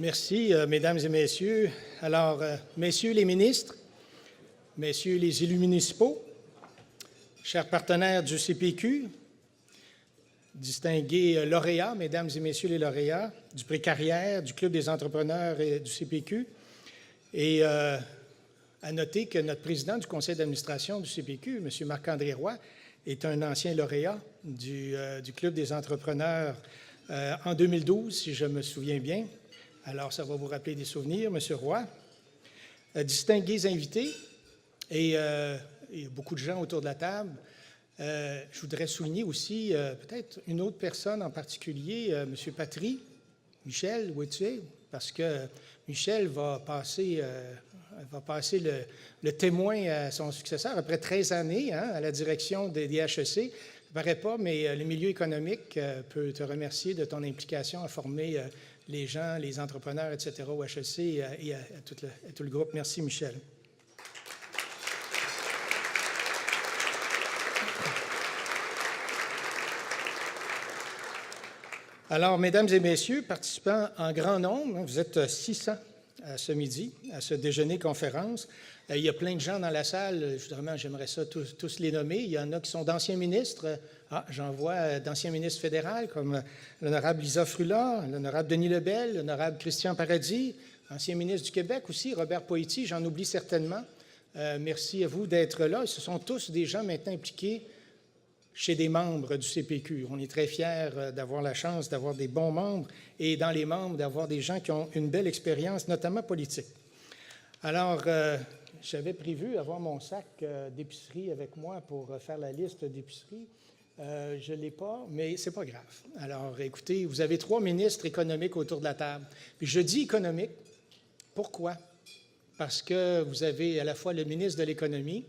Merci, Mesdames et Messieurs. Alors, Messieurs les ministres, Messieurs les élus municipaux, chers partenaires du CPQ, distingués lauréats, Mesdames et Messieurs les lauréats, du prix Carrière, du Club des entrepreneurs et du CPQ, et à noter que notre président du conseil d'administration du CPQ, M. Marc-André Roy, est un ancien lauréat du Club des entrepreneurs en 2012, si je me souviens bien. Alors, ça va vous rappeler des souvenirs, M. Roy. Distingués invités, et il y a beaucoup de gens autour de la table. Je voudrais souligner aussi peut-être une autre personne en particulier, M. Patry, Michel Ouettier, parce que Michel va passer le témoin à son successeur après 13 années à la direction des HEC. Ça ne paraît pas, mais le milieu économique peut te remercier de ton implication à former les gens, les entrepreneurs, etc., au HEC et à tout le groupe. Merci, Michel. Alors, Mesdames et Messieurs, participants en grand nombre, vous êtes 600 ce midi, à ce déjeuner-conférence. Il y a plein de gens dans la salle, j'aimerais ça tous les nommer. Il y en a qui sont d'anciens ministres. J'en vois d'anciens ministres fédéraux comme l'honorable Lisa Frula, l'honorable Denis Lebel, l'honorable Christian Paradis, ancien ministre du Québec aussi, Robert Poitiers, j'en oublie certainement. Merci à vous d'être là. Ce sont tous des gens maintenant impliqués chez des membres du CPQ. On est très fiers d'avoir la chance d'avoir des bons membres et dans les membres d'avoir des gens qui ont une belle expérience, notamment politique. Alors, j'avais prévu avoir mon sac d'épicerie avec moi pour faire la liste d'épicerie. Je ne l'ai pas, mais ce n'est pas grave. Alors, écoutez, vous avez 3 ministres économiques autour de la table. Puis je dis économique, pourquoi? Parce que vous avez à la fois le ministre de l'Économie,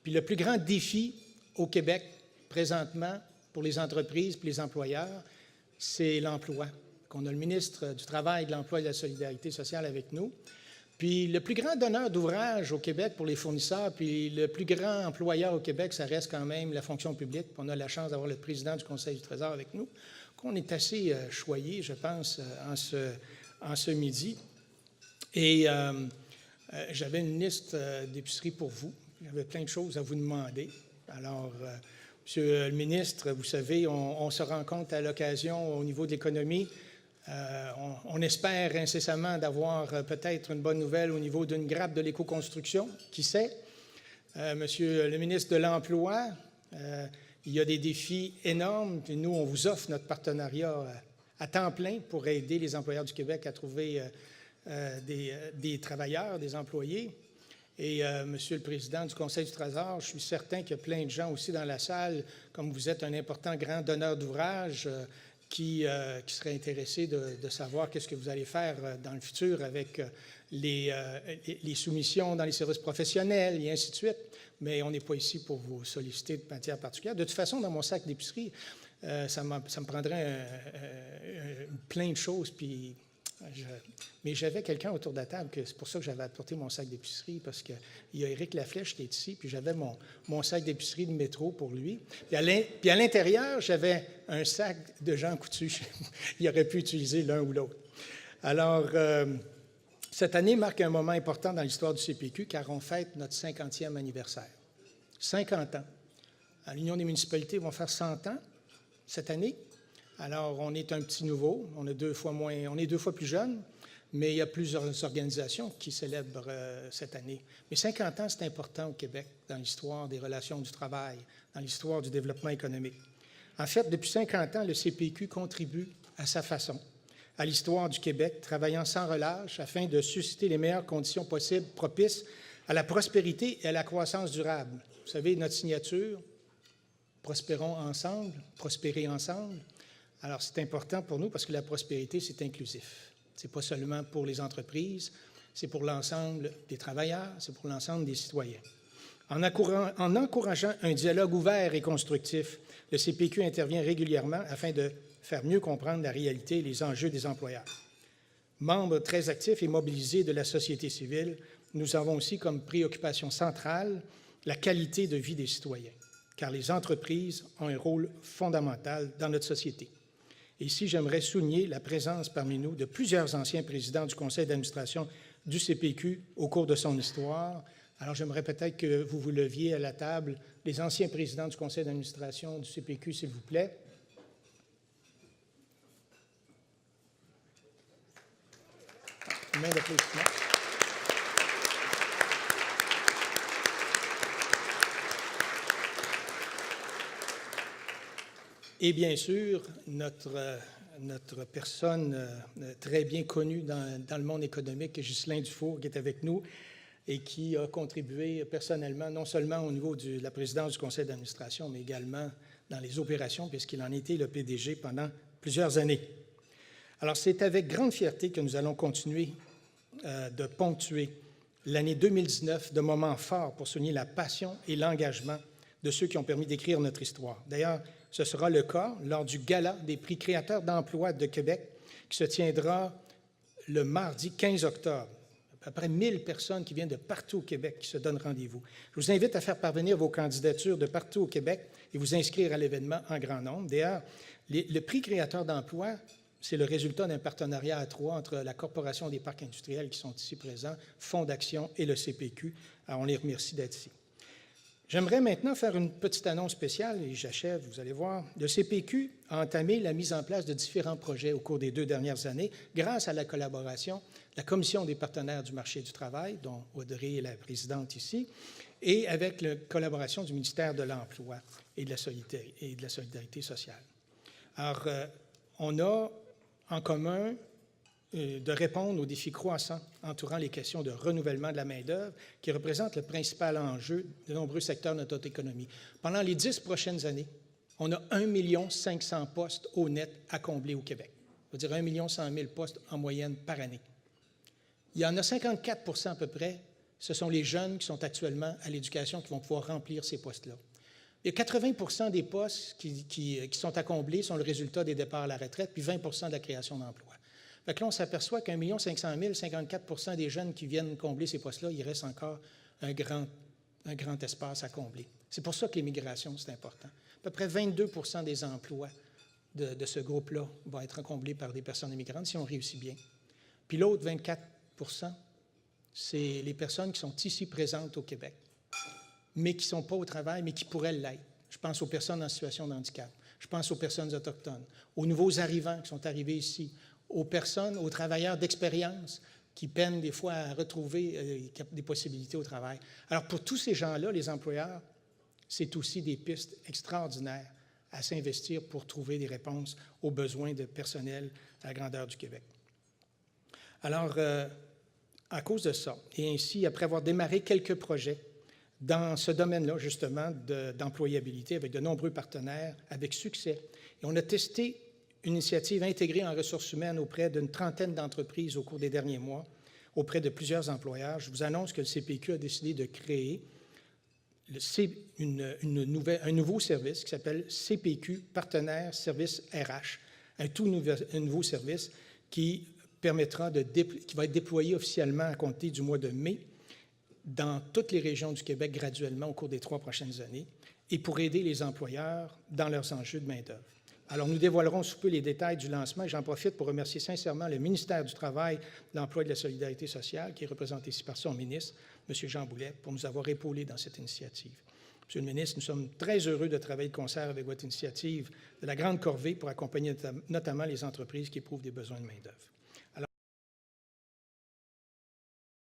puis le plus grand défi au Québec présentement pour les entreprises et les employeurs, c'est l'emploi. On a le ministre du Travail, de l'Emploi et de la Solidarité sociale avec nous. Puis le plus grand donneur d'ouvrage au Québec pour les fournisseurs, puis le plus grand employeur au Québec, ça reste quand même la fonction publique. On a la chance d'avoir le président du Conseil du Trésor avec nous, qu'on est assez choyé, je pense, en ce midi. Et j'avais une liste d'épicerie pour vous. J'avais plein de choses à vous demander. Alors, Monsieur le ministre, vous savez, on se rencontre à l'occasion au niveau de l'économie. On espère incessamment d'avoir peut-être une bonne nouvelle au niveau d'une grappe de l'éco-construction, qui sait. Monsieur le ministre de l'Emploi, il y a des défis énormes. Puis nous, on vous offre notre partenariat à temps plein pour aider les employeurs du Québec à trouver des travailleurs, des employés. Et Monsieur le Président du Conseil du Trésor, je suis certain qu'il y a plein de gens aussi dans la salle, comme vous êtes un important grand donneur d'ouvrage, qui seraient intéressés de savoir qu'est-ce que vous allez faire dans le futur avec les soumissions dans les services professionnels et ainsi de suite. Mais on n'est pas ici pour vous solliciter de matière particulière. De toute façon, dans mon sac d'épicerie, ça me prendrait plein de choses, puis... Mais j'avais quelqu'un autour de la table, c'est pour ça que j'avais apporté mon sac d'épicerie, parce qu'il y a Éric Laflèche qui est ici, puis j'avais mon sac d'épicerie de métro pour lui. Puis à l'intérieur, j'avais un sac de Jean Coutu. Il aurait pu utiliser l'un ou l'autre. Alors, cette année marque un moment important dans l'histoire du CPQ, car on fête notre 50e anniversaire. 50 ans. À l'Union des municipalités, ils vont faire 100 ans cette année. Alors, on est un petit nouveau, on est 2 fois plus jeune, mais il y a plusieurs organisations qui célèbrent cette année. Mais 50 ans, c'est important au Québec, dans l'histoire des relations du travail, dans l'histoire du développement économique. En fait, depuis 50 ans, le CPQ contribue à sa façon à l'histoire du Québec, travaillant sans relâche afin de susciter les meilleures conditions possibles propices à la prospérité et à la croissance durable. Vous savez, notre signature, prospérons ensemble, prospérer ensemble. Alors, c'est important pour nous parce que la prospérité, c'est inclusif. Ce n'est pas seulement pour les entreprises, c'est pour l'ensemble des travailleurs, c'est pour l'ensemble des citoyens. En encourageant un dialogue ouvert et constructif, le CPQ intervient régulièrement afin de faire mieux comprendre la réalité et les enjeux des employeurs. Membres très actifs et mobilisés de la société civile, nous avons aussi comme préoccupation centrale la qualité de vie des citoyens, car les entreprises ont un rôle fondamental dans notre société. Et ici, j'aimerais souligner la présence parmi nous de plusieurs anciens présidents du conseil d'administration du CPQ au cours de son histoire. Alors, j'aimerais peut-être que vous vous leviez à la table, les anciens présidents du conseil d'administration du CPQ, s'il vous plaît. Une main d'applaudissement. Et bien sûr, notre personne très bien connue dans le monde économique, Ghislain Dufour, qui est avec nous et qui a contribué personnellement, non seulement au niveau de la présidence du conseil d'administration, mais également dans les opérations, puisqu'il en était le PDG pendant plusieurs années. Alors, c'est avec grande fierté que nous allons continuer de ponctuer l'année 2019 de moments forts pour souligner la passion et l'engagement de ceux qui ont permis d'écrire notre histoire. D'ailleurs, ce sera le cas lors du Gala des prix créateurs d'emploi de Québec qui se tiendra le mardi 15 octobre. À peu près 1000 personnes qui viennent de partout au Québec qui se donnent rendez-vous. Je vous invite à faire parvenir vos candidatures de partout au Québec et vous inscrire à l'événement en grand nombre. D'ailleurs, le prix créateur d'emploi, c'est le résultat d'un partenariat à trois entre la Corporation des parcs industriels qui sont ici présents, Fonds d'action et le CPQ. Alors, on les remercie d'être ici. J'aimerais maintenant faire une petite annonce spéciale, et j'achève, vous allez voir. Le CPQ a entamé la mise en place de différents projets au cours des 2 dernières années grâce à la collaboration de la Commission des partenaires du marché du travail, dont Audrey est la présidente ici, et avec la collaboration du ministère de l'Emploi et de la Solidarité sociale. Alors, on a en commun de répondre aux défis croissants entourant les questions de renouvellement de la main-d'œuvre qui représentent le principal enjeu de nombreux secteurs de notre économie. Pendant les 10 prochaines années, on a 1 500 000 postes au net à combler au Québec. Ça veut dire 1 100 000 postes en moyenne par année. Il y en a 54 à peu près, ce sont les jeunes qui sont actuellement à l'éducation qui vont pouvoir remplir ces postes-là. Et 80 des postes qui sont à combler sont le résultat des départs à la retraite, puis 20 de la création d'emplois. Fait que là, on s'aperçoit qu'1 500 000, 54 des jeunes qui viennent combler ces postes-là, il reste encore un grand espace à combler. C'est pour ça que l'immigration, c'est important. À peu près 22 des emplois de ce groupe-là vont être comblés par des personnes immigrantes si on réussit bien. Puis l'autre 24 c'est les personnes qui sont ici présentes au Québec, mais qui ne sont pas au travail, mais qui pourraient l'être. Je pense aux personnes en situation de handicap. Je pense aux personnes autochtones, aux nouveaux arrivants qui sont arrivés ici, aux personnes, aux travailleurs d'expérience qui peinent des fois à retrouver des possibilités au travail. Alors, pour tous ces gens-là, les employeurs, c'est aussi des pistes extraordinaires à s'investir pour trouver des réponses aux besoins de personnel à la grandeur du Québec. Alors, à cause de ça, et ainsi, après avoir démarré quelques projets dans ce domaine-là, justement, d'employabilité avec de nombreux partenaires, avec succès, et on a testé une initiative intégrée en ressources humaines auprès d'une trentaine d'entreprises au cours des derniers mois, auprès de plusieurs employeurs. Je vous annonce que le CPQ a décidé de créer un nouveau service qui s'appelle CPQ Partenaire Service RH, un nouveau service qui va être déployé officiellement à compter du mois de mai dans toutes les régions du Québec graduellement au cours des 3 prochaines années et pour aider les employeurs dans leurs enjeux de main-d'œuvre. Alors, nous dévoilerons sous peu les détails du lancement et j'en profite pour remercier sincèrement le ministère du Travail, de l'Emploi et de la Solidarité sociale, qui est représenté ici par son ministre, M. Jean Boulet, pour nous avoir épaulés dans cette initiative. Monsieur le ministre, nous sommes très heureux de travailler de concert avec votre initiative de la grande corvée pour accompagner notamment les entreprises qui éprouvent des besoins de main-d'œuvre.